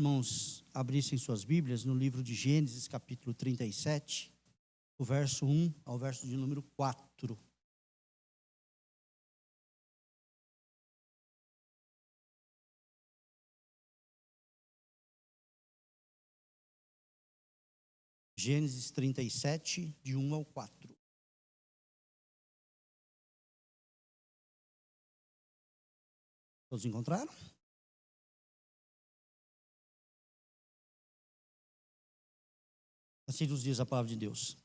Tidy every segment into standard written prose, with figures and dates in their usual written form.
irmãos abrissem suas Bíblias no livro de Gênesis, capítulo 37, o verso 1 ao verso de número 4. Gênesis 37, de 1 ao 4. Todos encontraram? Assim nos diz a palavra de Deus.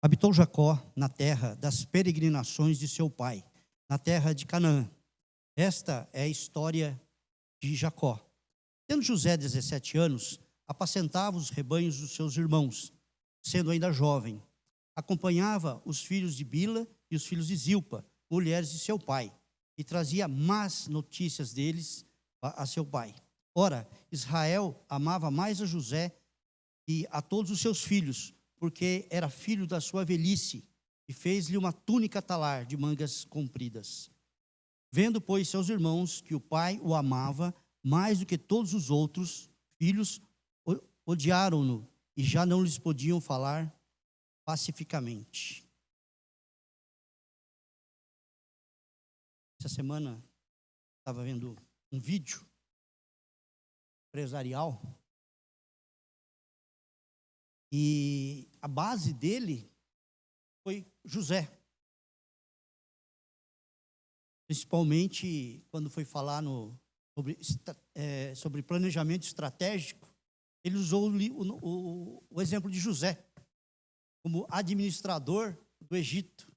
Habitou Jacó na terra das peregrinações de seu pai, na terra de Canaã. Esta é a história de Jacó. Tendo José 17 anos, apacentava os rebanhos dos seus irmãos, sendo ainda jovem. Acompanhava os filhos de Bila e os filhos de Zilpa, mulheres de seu pai, e trazia más notícias deles a seu pai. Ora, Israel amava mais a José e a todos os seus filhos, porque era filho da sua velhice, e fez-lhe uma túnica talar de mangas compridas. Vendo, pois, seus irmãos que o pai o amava mais do que todos os outros filhos, odiaram-no e já não lhes podiam falar pacificamente. Essa semana estava vendo um vídeo empresarial e a base dele foi José. Principalmente quando foi falar sobre planejamento estratégico, ele usou o exemplo de José como administrador do Egito.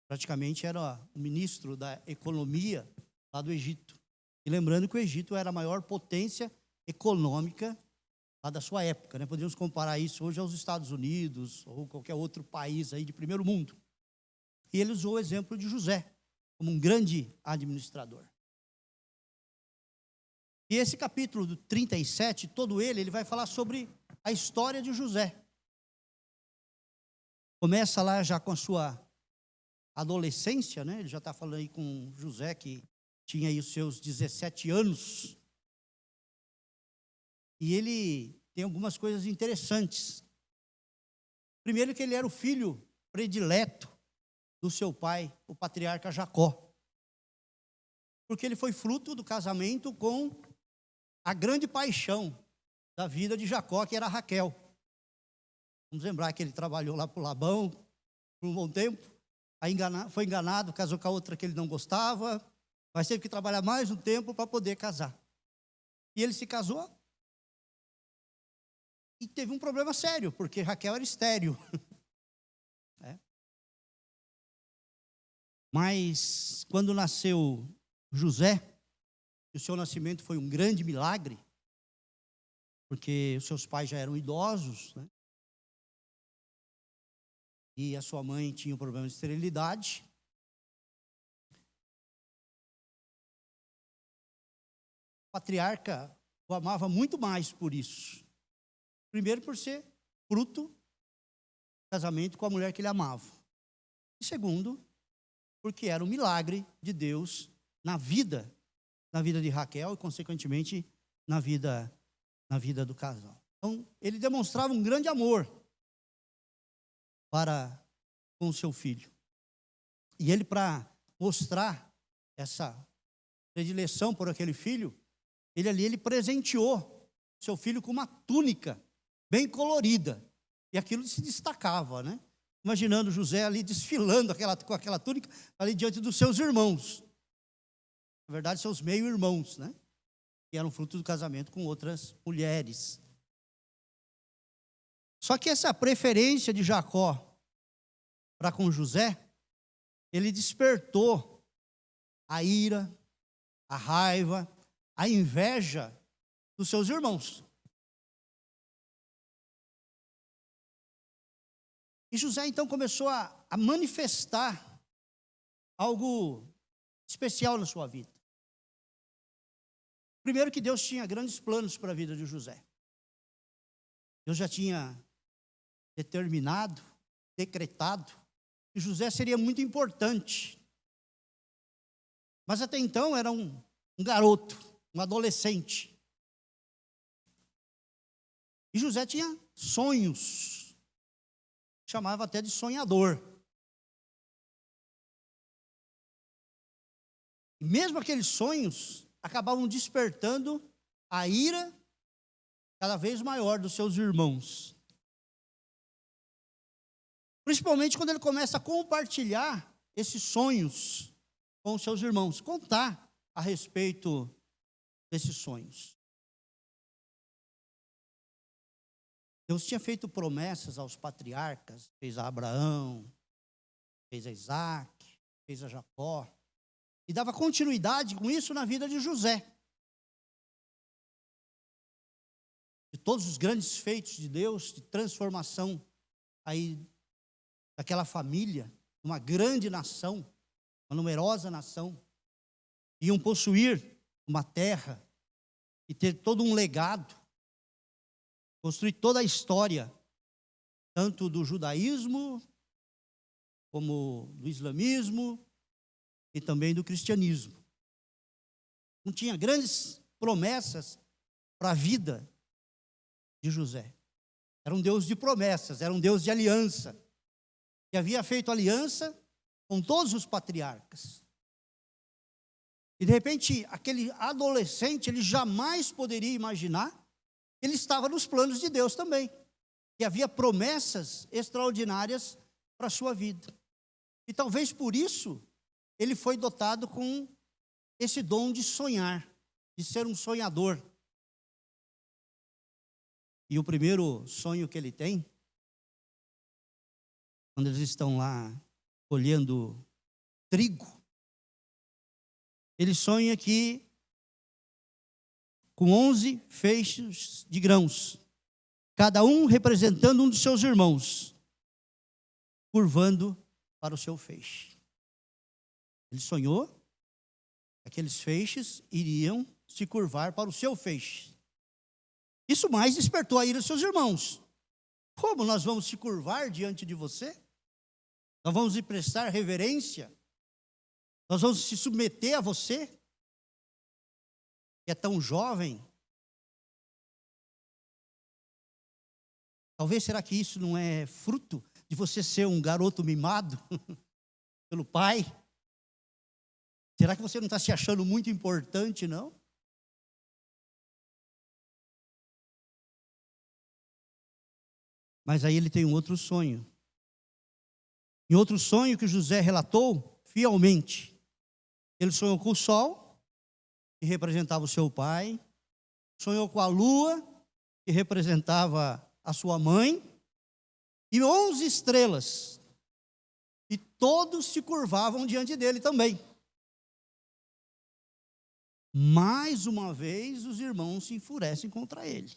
Praticamente era o ministro da economia lá do Egito. E lembrando que o Egito era a maior potência econômica lá da sua época, né? Podemos comparar isso hoje aos Estados Unidos ou qualquer outro país aí de primeiro mundo. E ele usou o exemplo de José como um grande administrador. E esse capítulo do 37, todo ele vai falar sobre a história de José. Começa lá já com a sua adolescência, né? Ele já está falando aí com José, que tinha aí os seus 17 anos. E ele tem algumas coisas interessantes. Primeiro que ele era o filho predileto do seu pai, o patriarca Jacó. Porque ele foi fruto do casamento com a grande paixão da vida de Jacó, que era Raquel. Vamos lembrar que ele trabalhou lá para o Labão por um bom tempo, aí foi enganado, casou com a outra que ele não gostava, mas teve que trabalhar mais um tempo para poder casar. E ele se casou e teve um problema sério, porque Raquel era estéril. Mas quando nasceu José, e o seu nascimento foi um grande milagre, porque os seus pais já eram idosos, né? E a sua mãe tinha um problema de esterilidade. O patriarca o amava muito mais por isso. Primeiro, por ser fruto do casamento com a mulher que ele amava. E segundo, porque era um milagre de Deus na vida de Raquel e, consequentemente, na vida do casal. Então, ele demonstrava um grande amor para com o seu filho. E ele, para mostrar essa predileção por aquele filho, ele presenteou seu filho com uma túnica bem colorida. E aquilo se destacava, né? Imaginando José ali desfilando com aquela túnica ali diante dos seus irmãos. Na verdade, seus meio-irmãos, né? Que eram fruto do casamento com outras mulheres. Só que essa preferência de Jacó para com José, ele despertou a ira, a raiva, a inveja dos seus irmãos. E José então começou a manifestar algo especial na sua vida. Primeiro, que Deus tinha grandes planos para a vida de José. Deus já tinha determinado, decretado, que José seria muito importante. Mas até então era um garoto, um adolescente. E José tinha sonhos, chamava até de sonhador. E mesmo aqueles sonhos acabavam despertando a ira cada vez maior dos seus irmãos. Principalmente quando ele começa a compartilhar esses sonhos com os seus irmãos, contar a respeito desses sonhos. Deus tinha feito promessas aos patriarcas, fez a Abraão, fez a Isaac, fez a Jacó, e dava continuidade com isso na vida de José. De todos os grandes feitos de Deus, de transformação aí daquela família, uma grande nação, uma numerosa nação, iam possuir uma terra e ter todo um legado, construir toda a história, tanto do judaísmo, como do islamismo e também do cristianismo. Não tinha grandes promessas para a vida de José. Era um Deus de promessas, era um Deus de aliança, que havia feito aliança com todos os patriarcas. E de repente, aquele adolescente, ele jamais poderia imaginar que ele estava nos planos de Deus também, que havia promessas extraordinárias para a sua vida. E talvez por isso, ele foi dotado com esse dom de sonhar, de ser um sonhador. E o primeiro sonho que ele tem, quando eles estão lá colhendo trigo, ele sonha que com 11 feixes de grãos, cada um representando um dos seus irmãos, curvando para o seu feixe. Ele sonhou que aqueles feixes iriam se curvar para o seu feixe. Isso mais despertou a ira dos seus irmãos. Como nós vamos se curvar diante de você? Nós vamos lhe prestar reverência? Nós vamos se submeter a você, que é tão jovem? Talvez, será que isso não é fruto de você ser um garoto mimado pelo pai? Será que você não está se achando muito importante, não? Mas aí ele tem um outro sonho. Em outro sonho que José relatou fielmente, ele sonhou com o sol, que representava o seu pai, sonhou com a lua, que representava a sua mãe, e 11 estrelas, e todos se curvavam diante dele também. Mais uma vez, os irmãos se enfurecem contra ele.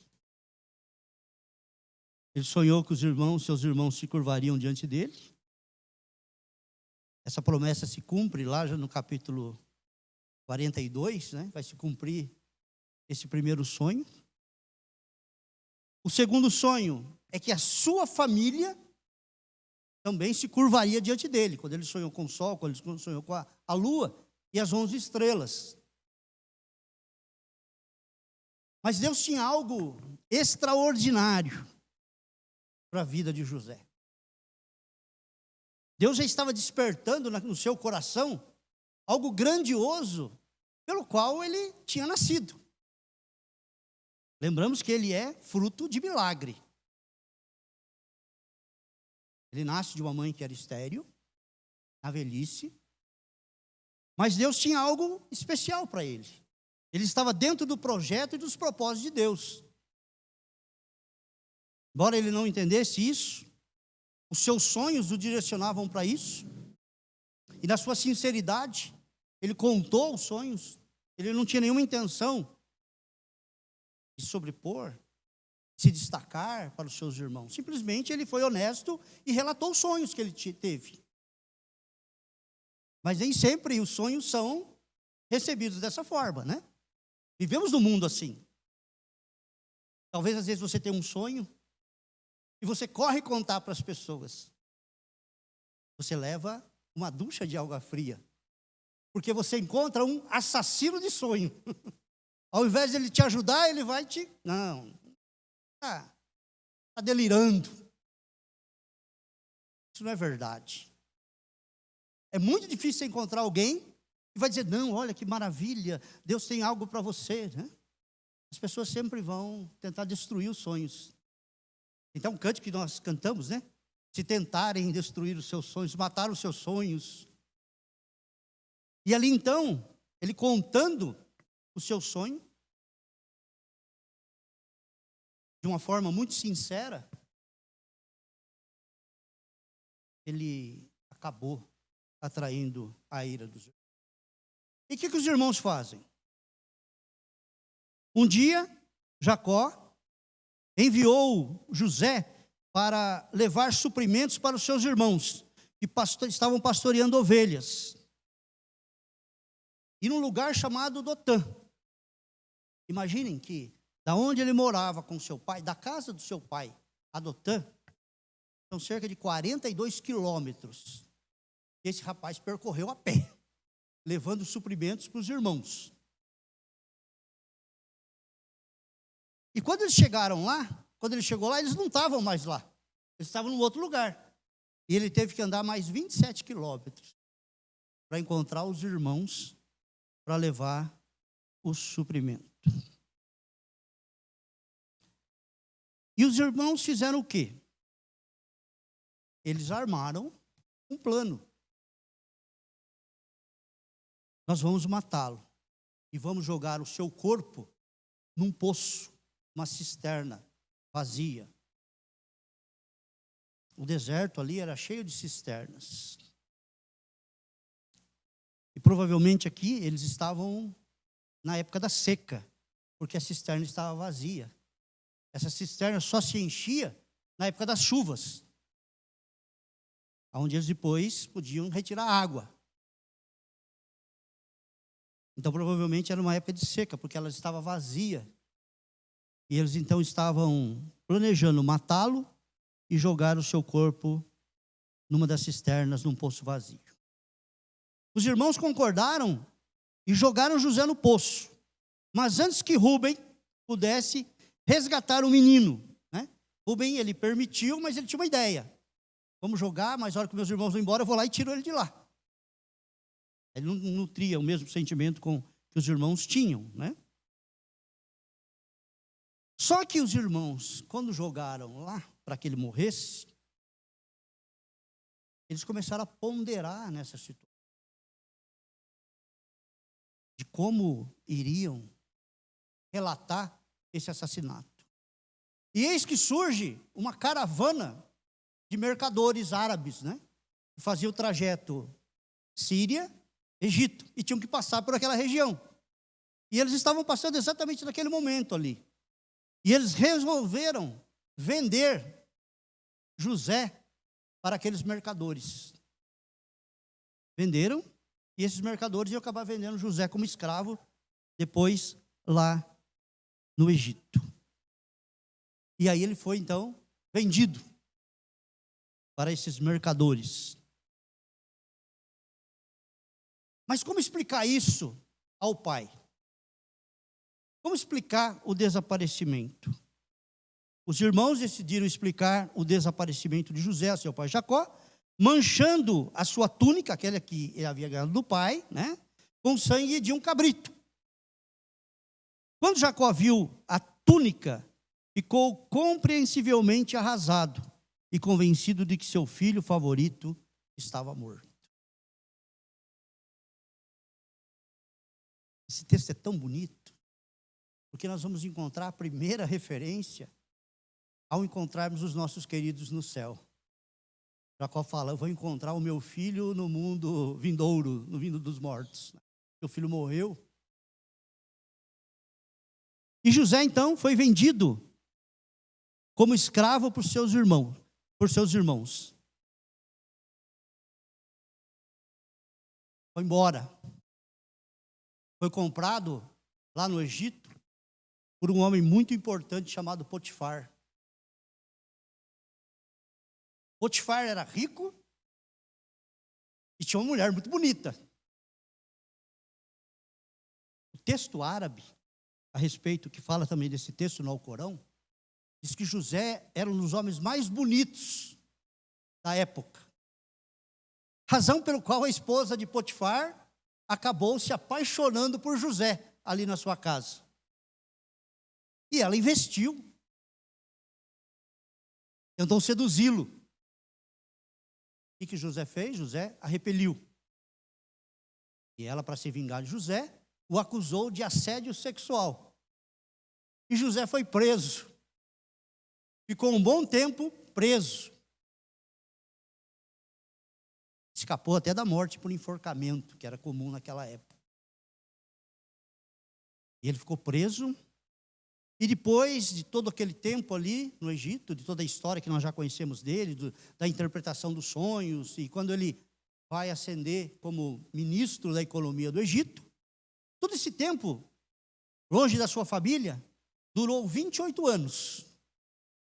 Ele sonhou que seus irmãos se curvariam diante dele. Essa promessa se cumpre lá já no capítulo 42, né? Vai se cumprir esse primeiro sonho. O segundo sonho é que a sua família também se curvaria diante dele, quando ele sonhou com o sol, quando ele sonhou com a lua e as 11 estrelas. Mas Deus tinha algo extraordinário para a vida de José. Deus já estava despertando no seu coração algo grandioso pelo qual ele tinha nascido. Lembramos que ele é fruto de milagre. Ele nasce de uma mãe que era estéril, na velhice, mas Deus tinha algo especial para ele. Ele estava dentro do projeto e dos propósitos de Deus. Embora ele não entendesse isso, os seus sonhos o direcionavam para isso. E na sua sinceridade, ele contou os sonhos. Ele não tinha nenhuma intenção de sobrepor, se destacar para os seus irmãos. Simplesmente ele foi honesto e relatou os sonhos que ele teve. Mas nem sempre os sonhos são recebidos dessa forma, né? Vivemos num mundo assim. Talvez às vezes você tenha um sonho e você corre contar para as pessoas. Você leva uma ducha de água fria, porque você encontra um assassino de sonho. Ao invés de ele te ajudar, ele vai te... Não. está delirando. Isso não é verdade. É muito difícil você encontrar alguém que vai dizer, não, olha que maravilha, Deus tem algo para você, né? As pessoas sempre vão tentar destruir os sonhos. Então, um cântico que nós cantamos, né? Se tentarem destruir os seus sonhos, matar os seus sonhos. E ali então, ele contando o seu sonho, de uma forma muito sincera, ele acabou atraindo a ira dos irmãos. E o que os irmãos fazem? Um dia, Jacó enviou José para levar suprimentos para os seus irmãos, que estavam pastoreando ovelhas. E num lugar chamado Dotã. Imaginem que, da onde ele morava com seu pai, da casa do seu pai a Dotã, são cerca de 42 quilômetros. Esse rapaz percorreu a pé, levando suprimentos para os irmãos. E quando eles chegaram lá, quando ele chegou lá, eles não estavam mais lá. Eles estavam em outro lugar. E ele teve que andar mais 27 quilômetros para encontrar os irmãos para levar o suprimento. E os irmãos fizeram o quê? Eles armaram um plano. Nós vamos matá-lo e vamos jogar o seu corpo num poço, uma cisterna vazia. O deserto ali era cheio de cisternas. E provavelmente aqui eles estavam na época da seca, porque a cisterna estava vazia. Essa cisterna só se enchia na época das chuvas, onde eles depois podiam retirar água. Então provavelmente era uma época de seca, porque ela estava vazia. E eles então estavam planejando matá-lo e jogar o seu corpo numa das cisternas, num poço vazio. Os irmãos concordaram e jogaram José no poço. Mas antes que Rúben pudesse resgatar o menino, né? Rúben, ele permitiu, mas ele tinha uma ideia. Vamos jogar, mas na hora que meus irmãos vão embora, eu vou lá e tiro ele de lá. Ele não nutria o mesmo sentimento que os irmãos tinham, né? Só que os irmãos, quando jogaram lá para que ele morresse, eles começaram a ponderar nessa situação. De como iriam relatar esse assassinato. E eis que surge uma caravana de mercadores árabes, né? Que fazia o trajeto Síria, Egito, e tinham que passar por aquela região. E eles estavam passando exatamente naquele momento ali. E eles resolveram vender José para aqueles mercadores. Venderam, e esses mercadores iam acabar vendendo José como escravo, depois lá no Egito. E aí ele foi então vendido para esses mercadores. Mas como explicar isso ao pai? Como explicar o desaparecimento? Os irmãos decidiram explicar o desaparecimento de José a seu pai Jacó, manchando a sua túnica, aquela que ele havia ganhado do pai, né, com sangue de um cabrito. Quando Jacó viu a túnica, ficou compreensivelmente arrasado e convencido de que seu filho favorito estava morto. Esse texto é tão bonito, porque nós vamos encontrar a primeira referência ao encontrarmos os nossos queridos no céu. Jacó fala, eu vou encontrar o meu filho no mundo vindouro, no mundo dos mortos. Meu filho morreu. E José, então, foi vendido como escravo por seus irmãos. Foi embora. Foi comprado lá no Egito por um homem muito importante chamado Potifar. Potifar era rico e tinha uma mulher muito bonita. O texto árabe, a respeito, que fala também desse texto no Alcorão, Diz que José era um dos homens mais bonitos da época. Razão pelo qual a esposa de Potifar acabou se apaixonando por José ali na sua casa. E ela investiu. Tentou seduzi-lo. O que José fez? José a repeliu. E ela, para se vingar de José, o acusou de assédio sexual. E José foi preso. Ficou um bom tempo preso. Escapou até da morte por enforcamento, que era comum naquela época. E ele ficou preso. E depois de todo aquele tempo ali no Egito, de toda a história que nós já conhecemos dele, da interpretação dos sonhos, e quando ele vai ascender como ministro da economia do Egito, todo esse tempo, longe da sua família, durou 28 anos.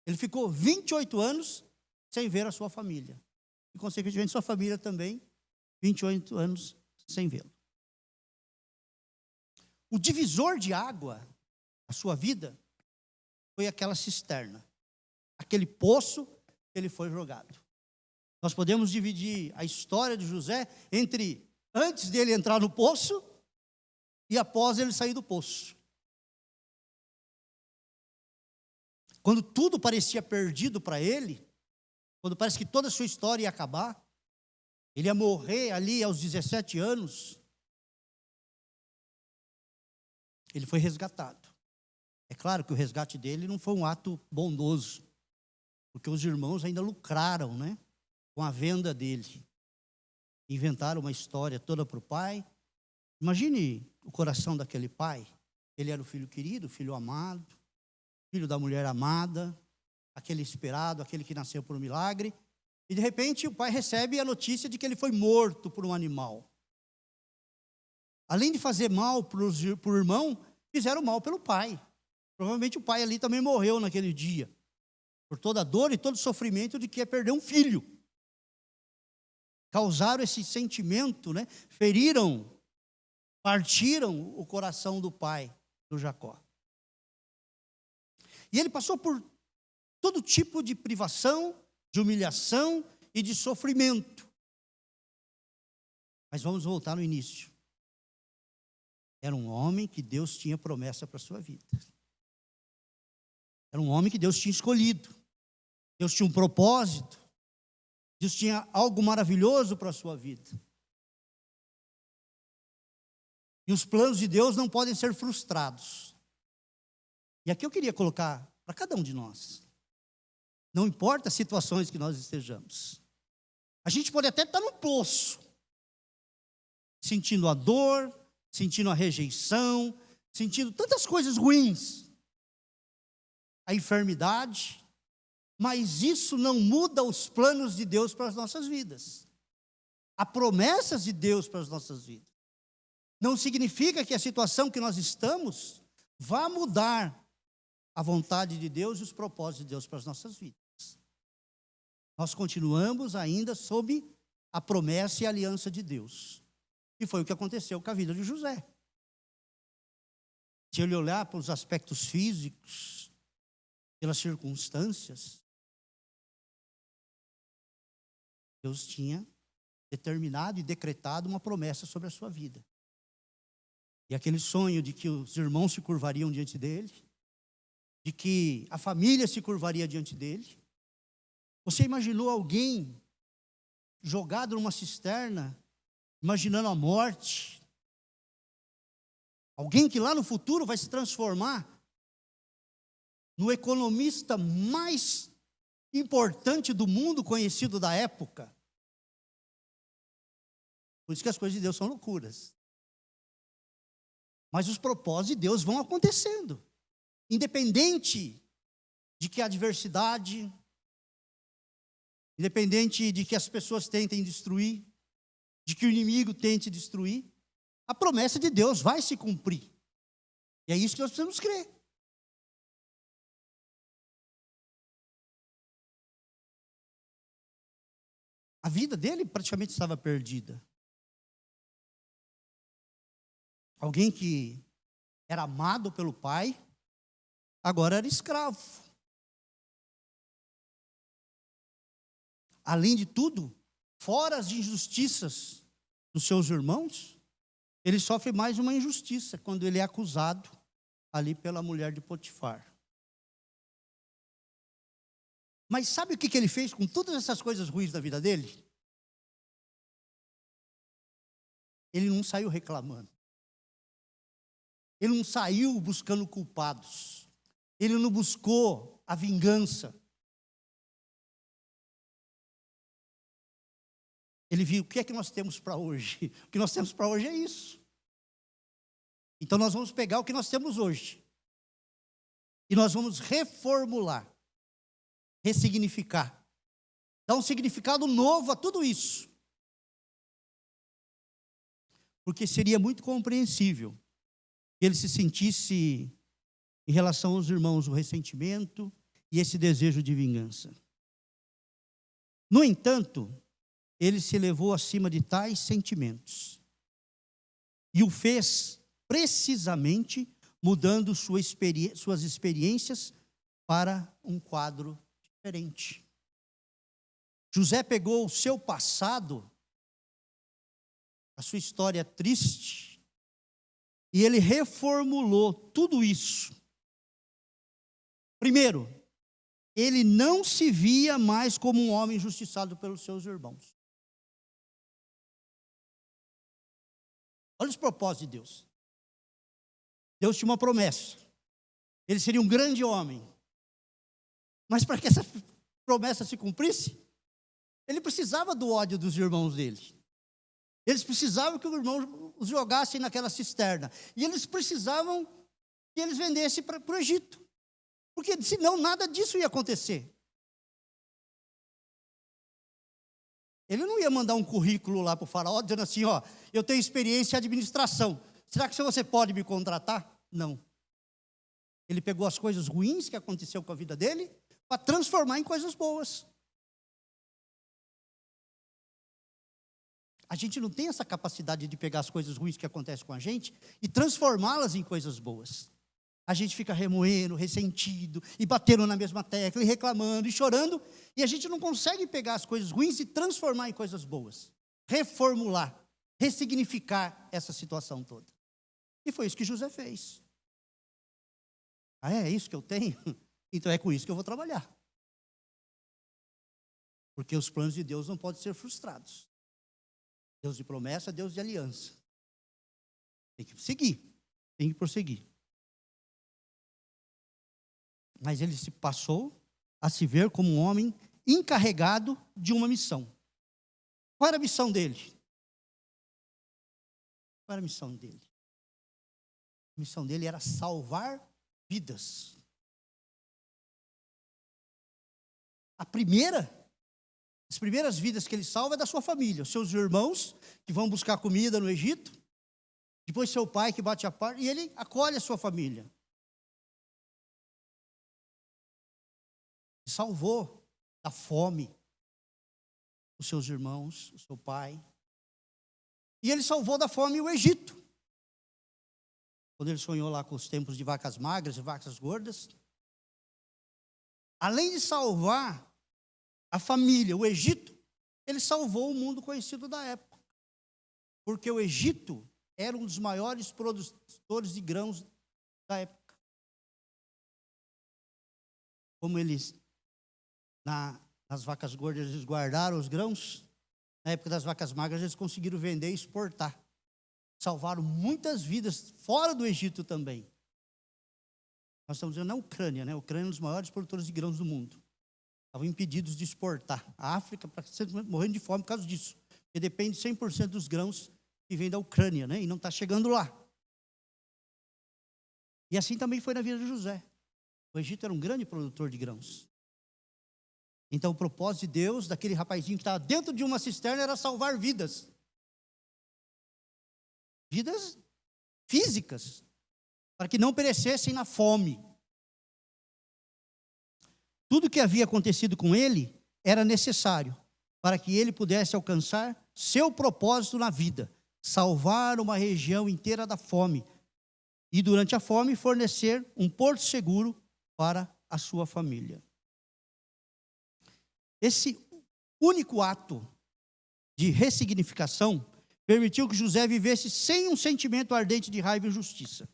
Ele ficou 28 anos sem ver a sua família. E, consequentemente, sua família também, 28 anos sem vê-lo. O divisor de água da sua vida foi aquela cisterna, aquele poço que ele foi jogado. Nós podemos dividir a história de José entre antes dele entrar no poço e após ele sair do poço. Quando tudo parecia perdido para ele, quando parece que toda a sua história ia acabar, ele ia morrer ali aos 17 anos, ele foi resgatado. É claro que o resgate dele não foi um ato bondoso, porque os irmãos ainda lucraram, né, com a venda dele. Inventaram uma história toda para o pai. Imagine o coração daquele pai. Ele era o filho querido, o filho amado, filho da mulher amada, aquele esperado, aquele que nasceu por um milagre. E de repente o pai recebe a notícia de que ele foi morto por um animal. Além de fazer mal para o irmão, fizeram mal pelo pai. Provavelmente o pai ali também morreu naquele dia, por toda a dor e todo o sofrimento de que é perder um filho. Causaram esse sentimento, né? Feriram, partiram o coração do pai, do Jacó. E ele passou por todo tipo de privação, de humilhação e de sofrimento. Mas vamos voltar no início. Era um homem que Deus tinha promessa para a sua vida. Era um homem que Deus tinha escolhido. Deus tinha um propósito. Deus tinha algo maravilhoso para a sua vida. E os planos de Deus não podem ser frustrados. E aqui eu queria colocar para cada um de nós. Não importa as situações que nós estejamos. A gente pode até estar no poço, sentindo a dor, sentindo a rejeição, sentindo tantas coisas ruins, a enfermidade, mas isso não muda os planos de Deus para as nossas vidas. Há promessas de Deus para as nossas vidas. Não significa que a situação que nós estamos vá mudar a vontade de Deus e os propósitos de Deus para as nossas vidas. Nós continuamos ainda sob a promessa e a aliança de Deus. E foi o que aconteceu com a vida de José. Se ele olhar para os aspectos físicos, pelas circunstâncias, Deus tinha determinado e decretado uma promessa sobre a sua vida. E aquele sonho de que os irmãos se curvariam diante dele, de que a família se curvaria diante dele. Você imaginou alguém jogado numa cisterna, imaginando a morte? Alguém que lá no futuro vai se transformar no economista mais importante do mundo conhecido da época. Por isso que as coisas de Deus são loucuras. Mas os propósitos de Deus vão acontecendo. Independente de que a adversidade, independente de que as pessoas tentem destruir, de que o inimigo tente destruir, a promessa de Deus vai se cumprir. E é isso que nós precisamos crer. A vida dele praticamente estava perdida. Alguém que era amado pelo pai, agora era escravo. além de tudo, fora as injustiças dos seus irmãos, ele sofre mais uma injustiça quando ele é acusado ali pela mulher de Potifar. Mas sabe o que ele fez com todas essas coisas ruins da vida dele? Ele não saiu reclamando. Ele não saiu buscando culpados. Ele não buscou a vingança. Ele viu o que é que nós temos para hoje. O que nós temos para hoje é isso. Então nós vamos pegar o que nós temos hoje. E nós vamos reformular, ressignificar. Dar um significado novo a tudo isso. Porque seria muito compreensível que ele se sentisse, em relação aos irmãos, o ressentimento e esse desejo de vingança. No entanto, ele se elevou acima de tais sentimentos e o fez precisamente mudando suas experiências para um quadro diferente. José pegou o seu passado, a sua história triste, e ele reformulou tudo isso. Primeiro, ele não se via mais como um homem injustiçado pelos seus irmãos. Olha os propósitos de Deus. Deus tinha uma promessa. Ele seria um grande homem. Mas para que essa promessa se cumprisse, ele precisava do ódio dos irmãos dele. Eles precisavam que os irmãos os jogassem naquela cisterna. E eles precisavam que eles vendessem para o Egito. Porque senão nada disso ia acontecer. Ele não ia mandar um currículo lá para o faraó dizendo assim, ó, eu tenho experiência em administração. Será que você pode me contratar? Não. Ele pegou as coisas ruins que aconteceu com a vida dele para transformar em coisas boas. A gente não tem essa capacidade de pegar as coisas ruins que acontecem com a gente e transformá-las em coisas boas. A gente fica remoendo, ressentido, e batendo na mesma tecla, e reclamando, e chorando, e a gente não consegue pegar as coisas ruins e transformar em coisas boas. Reformular, ressignificar essa situação toda. E foi isso que José fez. Ah, é isso que eu tenho? Então é com isso que eu vou trabalhar. Porque os planos de Deus não podem ser frustrados. Deus de promessa, Deus de aliança. Tem que seguir, tem que prosseguir. Mas ele se passou a se ver como um homem encarregado de uma missão. Qual era a missão dele? Qual era a missão dele? A missão dele era salvar vidas. As primeiras vidas que ele salva é da sua família, os seus irmãos que vão buscar comida no Egito, depois seu pai que bate a porta, e ele acolhe a sua família. Salvou da fome os seus irmãos, o seu pai. E ele salvou da fome o Egito. Quando ele sonhou lá com os tempos de vacas magras e vacas gordas. Além de salvar a família, o Egito, ele salvou o mundo conhecido da época. Porque o Egito era um dos maiores produtores de grãos da época. Como eles, nas vacas gordas, eles guardaram os grãos, na época das vacas magras, eles conseguiram vender e exportar. Salvaram muitas vidas fora do Egito também. Nós estamos dizendo na Ucrânia, né? A Ucrânia é um dos maiores produtores de grãos do mundo. Estavam impedidos de exportar. A África, morrendo de fome por causa disso. Porque depende 100% dos grãos que vêm da Ucrânia, né? E não está chegando lá. E assim também foi na vida de José. O Egito era um grande produtor de grãos. Então o propósito de Deus, daquele rapazinho que estava dentro de uma cisterna, era salvar vidas. Vidas físicas. Para que não perecessem na fome. Tudo que havia acontecido com ele era necessário para que ele pudesse alcançar seu propósito na vida, salvar uma região inteira da fome e, durante a fome, fornecer um porto seguro para a sua família. Esse único ato de ressignificação permitiu que José vivesse sem um sentimento ardente de raiva e injustiça.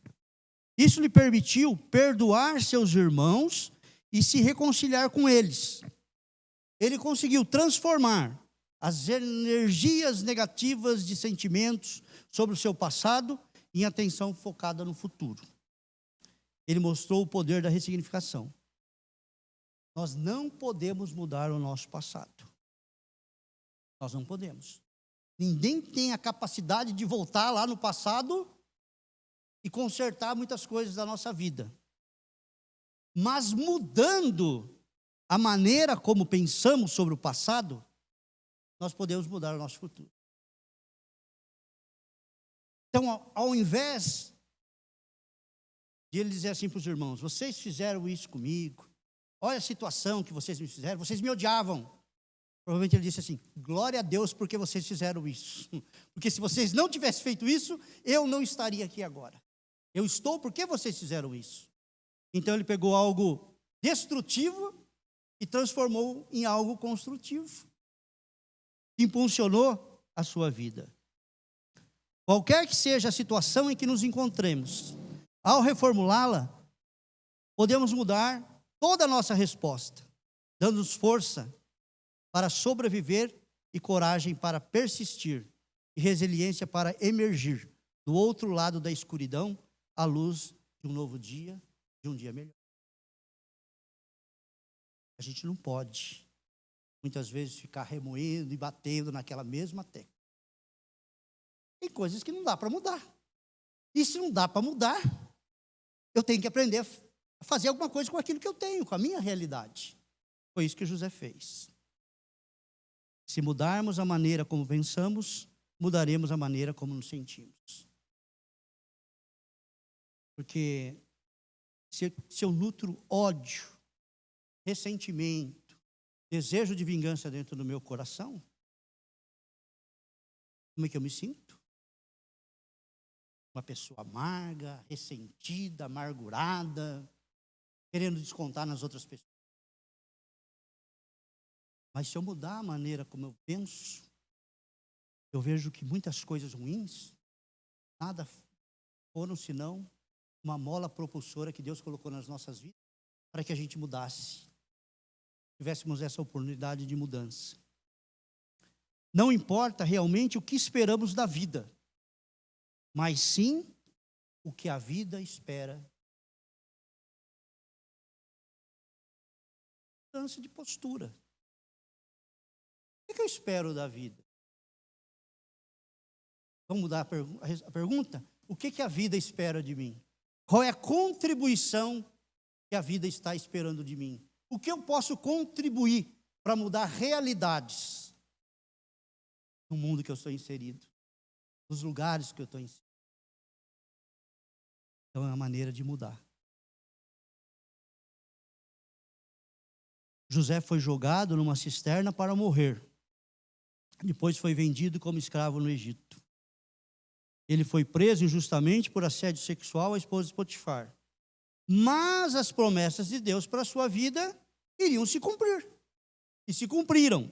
Isso lhe permitiu perdoar seus irmãos e se reconciliar com eles. Ele conseguiu transformar as energias negativas de sentimentos sobre o seu passado em atenção focada no futuro. Ele mostrou o poder da ressignificação. Nós não podemos mudar o nosso passado. Nós não podemos. Ninguém tem a capacidade de voltar lá no passado e consertar muitas coisas da nossa vida. Mas mudando a maneira como pensamos sobre o passado, nós podemos mudar o nosso futuro. Então, ao invés de ele dizer assim para os irmãos: vocês fizeram isso comigo, olha a situação que vocês me fizeram, vocês me odiavam. Provavelmente ele disse assim: glória a Deus porque vocês fizeram isso. Porque se vocês não tivessem feito isso, eu não estaria aqui agora. Eu estou porque vocês fizeram isso. Então ele pegou algo destrutivo e transformou em algo construtivo. Impulsionou a sua vida. Qualquer que seja a situação em que nos encontremos, ao reformulá-la, podemos mudar toda a nossa resposta, dando-nos força para sobreviver e coragem para persistir e resiliência para emergir do outro lado da escuridão à luz de um novo dia, de um dia melhor. A gente não pode, muitas vezes, ficar remoendo e batendo naquela mesma tecla. Tem coisas que não dá para mudar. E se não dá para mudar, eu tenho que aprender a fazer alguma coisa com aquilo que eu tenho, com a minha realidade. Foi isso que José fez. Se mudarmos a maneira como pensamos, mudaremos a maneira como nos sentimos. Porque se eu nutro ódio, ressentimento, desejo de vingança dentro do meu coração, como é que eu me sinto? Uma pessoa amarga, ressentida, amargurada, querendo descontar nas outras pessoas. Mas se eu mudar a maneira como eu penso, eu vejo que muitas coisas ruins, nada foram senão uma mola propulsora que Deus colocou nas nossas vidas para que a gente mudasse, tivéssemos essa oportunidade de mudança. Não importa realmente o que esperamos da vida, mas sim o que a vida espera. Mudança de postura. O que eu espero da vida? Vamos mudar a pergunta? O que a vida espera de mim? Qual é a contribuição que a vida está esperando de mim? O que eu posso contribuir para mudar realidades no mundo que eu estou inserido, nos lugares que eu estou inserido? Então é uma maneira de mudar. José foi jogado numa cisterna para morrer. Depois foi vendido como escravo no Egito. Ele foi preso injustamente por assédio sexual à esposa de Potifar. Mas as promessas de Deus para a sua vida iriam se cumprir. E se cumpriram.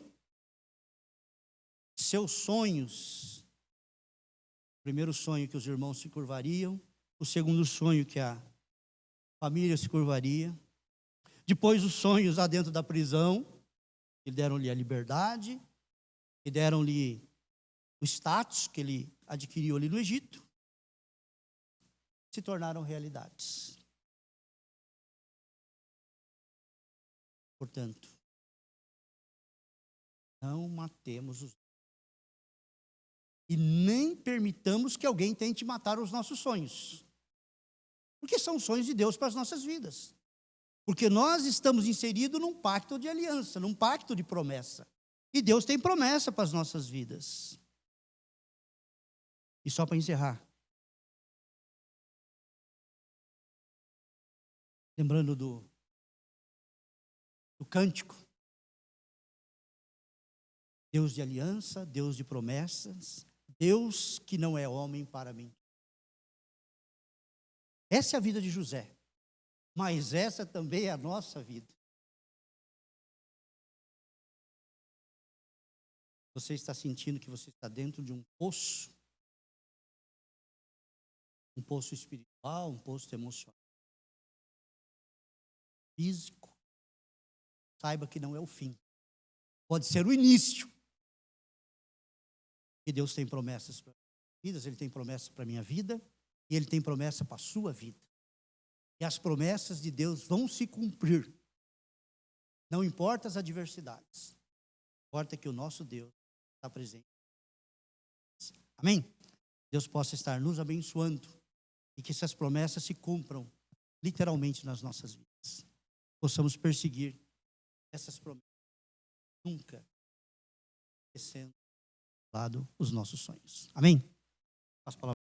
Seus sonhos. O primeiro sonho que os irmãos se curvariam. O segundo sonho que a família se curvaria. Depois os sonhos lá dentro da prisão, que deram-lhe a liberdade, que deram-lhe o status que ele adquiriu ali no Egito, se tornaram realidades. Portanto, não matemos os e nem permitamos que alguém tente matar os nossos sonhos. Porque são sonhos de Deus para as nossas vidas. Porque nós estamos inseridos num pacto de aliança, num pacto de promessa. E Deus tem promessa para as nossas vidas. E só para encerrar. Lembrando do cântico. Deus de aliança, Deus de promessas, Deus que não é homem para mim. Essa é a vida de José. Mas essa também é a nossa vida. Você está sentindo que você está dentro de um poço espiritual, um poço emocional, físico. Saiba que não é o fim. Pode ser o início. E Deus tem promessas para vidas, Ele tem promessas para a minha vida, e Ele tem promessa para a sua vida. E as promessas de Deus vão se cumprir. Não importa as adversidades. Importa que o nosso Deus está presente. Amém? Deus possa estar nos abençoando e que essas promessas se cumpram literalmente nas nossas vidas. Possamos perseguir essas promessas, nunca esquecendo de lado os nossos sonhos. Amém? As palavras